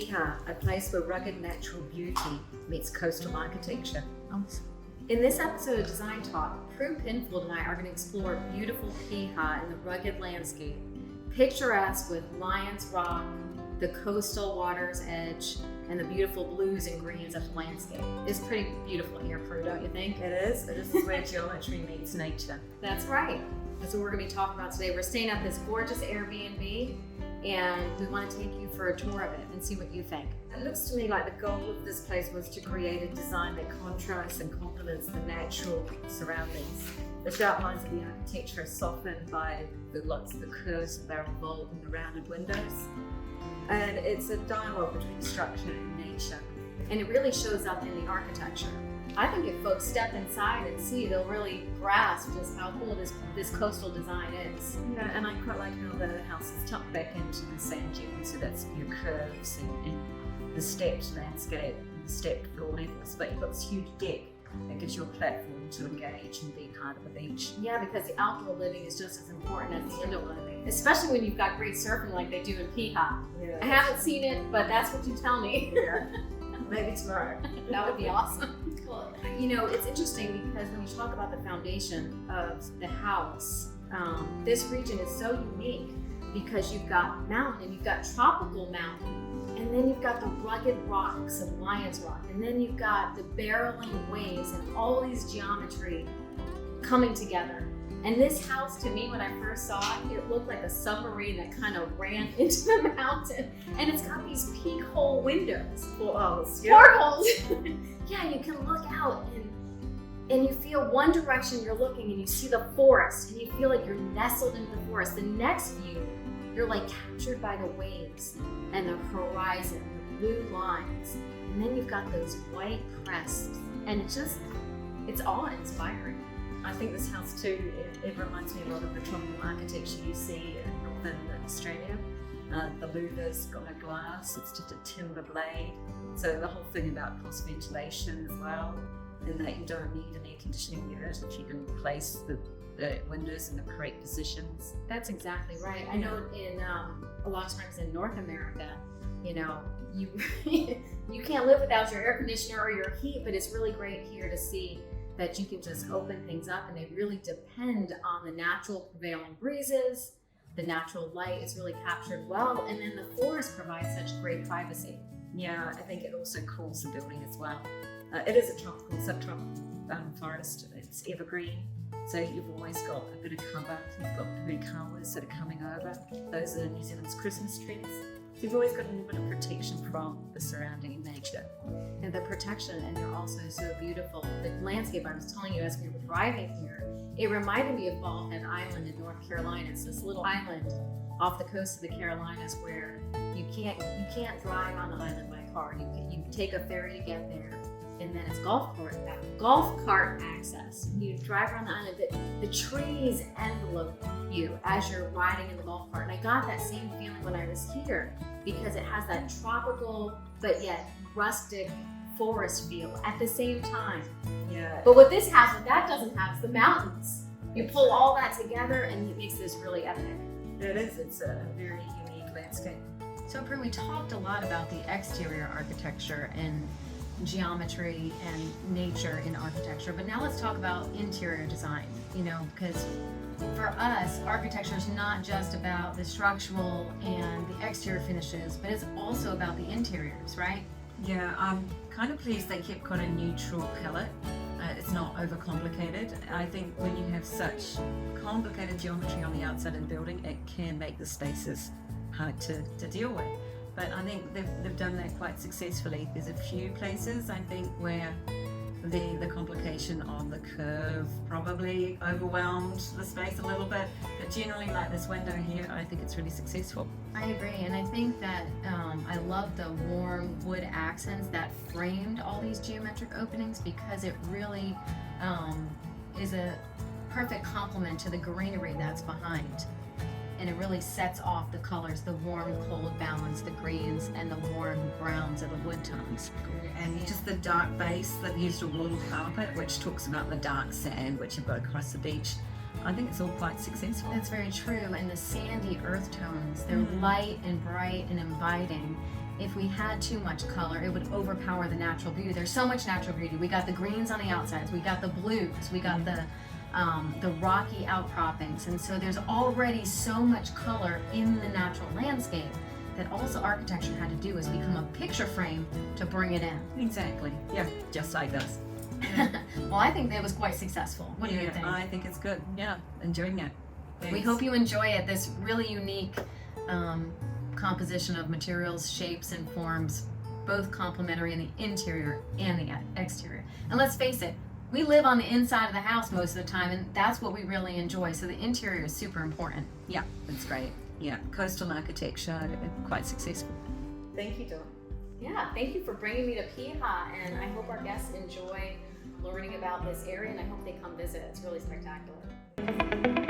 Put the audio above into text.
Piha, a place where rugged natural beauty meets coastal architecture. Awesome. In this episode of Design Talk, Prue Pinfold and I are going to explore beautiful Piha in the rugged landscape, picturesque with Lions Rock, the coastal water's edge, and the beautiful blues and greens of the landscape. It's pretty beautiful here, Prue, don't you think? It is. This is where geometry meets nature. That's right. That's what we're going to be talking about today. We're staying at this gorgeous Airbnb, and we want to take you for a tour of it and see what you think. It looks to me like the goal of this place was to create a design that contrasts and complements the natural surroundings. The sharp lines of the architecture are softened by the curves of their vault and the rounded windows. And it's a dialogue between structure and nature. And it really shows up in the architecture. I think if folks step inside and see, they'll really grasp just how cool this coastal design is. Yeah, and I quite like how the house is tucked back into the sand dune, so that's your curves and the stepped landscape and the stepped floor levels. But you've got this huge deck that gives you a platform to engage and be part of the beach. Yeah, because the outdoor living is just as important as the indoor living, especially when you've got great surfing like they do in Piha. Yeah. I haven't seen it, but that's what you tell me. Yeah. Maybe tomorrow. That would be awesome. Cool. You know, it's interesting because when you talk about the foundation of the house, this region is so unique because you've got mountain, you've got tropical mountain, and then you've got the rugged rocks of Lions Rock, and then you've got the barreling waves and all these geometry coming together. And this house, to me, when I first saw it, it looked like a submarine that kind of ran into the mountain. And it's got these peephole windows. Portholes. Portholes. Yeah, you can look out and you feel one direction you're looking and you see the forest and you feel like you're nestled into the forest. The next view, you're like captured by the waves and the horizon, the blue lines. And then you've got those white crests. And it's awe-inspiring. I think this house too, it reminds me a lot of the tropical architecture you see in northern Australia. The louver's got a glass, it's just a timber blade. So the whole thing about cross ventilation as well, and that you don't need an air conditioning unit if you can place the windows in the correct positions. That's exactly right. I know in a lot of times in North America, you know, you you can't live without your air conditioner or your heat, but it's really great here to see that you can just open things up and they really depend on the natural prevailing breezes, the natural light is really captured well, and then the forest provides such great privacy. Yeah, I think it also cools the building as well. It is a tropical, subtropical forest. It's evergreen, so you've always got a bit of cover. You've got the big colours that are coming over. Those are New Zealand's Christmas trees. So you've always got a little bit of protection from the surrounding nature. And the protection, and they're also so beautiful. The landscape, I was telling you as we were driving here, it reminded me of Bald Head Island in North Carolina. It's this little island off the coast of the Carolinas where you can't drive on the island by car. You take a ferry to get there, and then it's golf cart access. You drive around the island, the trees envelope you as you're riding in the golf cart. And I got that same feeling when I was here because it has that tropical but yet rustic forest feel at the same time. Yeah. But what this has, what that doesn't have, is the mountains. You pull all that together and it makes this really epic. It is. It's a very unique landscape. So, Prue, we talked a lot about the exterior architecture and geometry and nature in architecture, but now let's talk about interior design, you know, because for us, architecture is not just about the structural and the exterior finishes, but it's also about the interiors, right? Yeah, I'm kind of pleased they kept quite a neutral palette. It's not overcomplicated. I think when you have such complicated geometry on the outside of the building, it can make the spaces hard to deal with. But I think they've done that quite successfully. There's a few places, I think, where the complication of the curve probably overwhelmed the space a little bit. But generally, like this window here, I think it's really successful. I agree, and I think that I love the warm wood accents that framed all these geometric openings because it really is a perfect complement to the greenery that's behind. And it really sets off the colors, the warm, cold balance, the greens, and the warm browns of the wood tones. And just the dark base that used a wool carpet, which talks about the dark sand which you've got across the beach. I think it's all quite successful. That's very true. And the sandy earth tones, they're light and bright and inviting. if we had too much color, it would overpower the natural beauty. There's so much natural beauty. We got the greens on the outsides, we got the blues, we got the rocky outcroppings, and so there's already so much color in the natural landscape that all the architecture had to do is become a picture frame to bring it in. Exactly. Yeah, just like this. Well, I think that was quite successful. What do you think? I think it's good. Yeah, enjoying it. We Thanks. hope you enjoy it. This really unique composition of materials, shapes, and forms, both complementary in the interior and the exterior. And let's face it, we live on the inside of the house most of the time, and that's what we really enjoy. So the interior is super important. Yeah, it's great. Yeah, coastal architecture, quite successful. Thank you, Dawn. Yeah, thank you for bringing me to Piha, and I hope our guests enjoy learning about this area, and I hope they come visit. It's really spectacular.